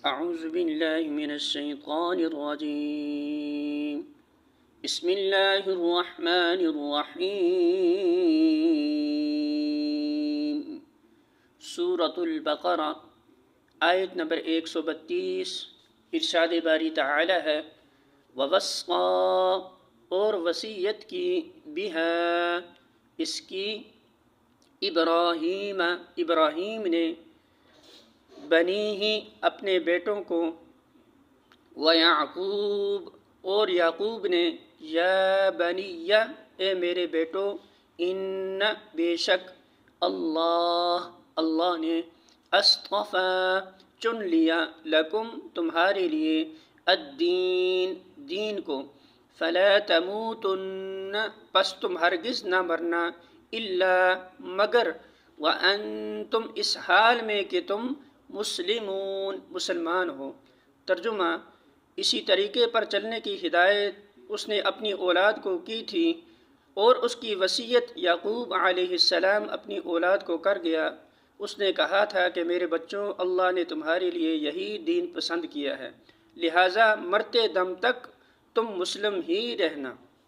اعوذ باللہ من الشیطان الرجیم بسم اللہ الرحمن الرحیم۔ سورۃ البقرہ آیت نمبر 132۔ ارشاد باری تعالی ہے ووصّا، اور وصیت کی، بہا، اس کی، ابراہیم نے، بنیہ، اپنے بیٹوں کو، ویعقوب، اور یعقوب نے، یا بنی، اے میرے بیٹو، ان، بے شک، اللہ نے، اصطفیٰ، چن لیا، لکم، تمہارے لیے، الدین، دین کو، فلا تموتن، پس تم ہرگز نہ مرنا، الا، مگر، وانتم، اس حال میں کہ تم مسلمون، مسلمان ہو۔ ترجمہ: اسی طریقے پر چلنے کی ہدایت اس نے اپنی اولاد کو کی تھی، اور اس کی وصیت یعقوب علیہ السلام اپنی اولاد کو کر گیا۔ اس نے کہا تھا کہ میرے بچوں، اللہ نے تمہارے لیے یہی دین پسند کیا ہے، لہٰذا مرتے دم تک تم مسلم ہی رہنا۔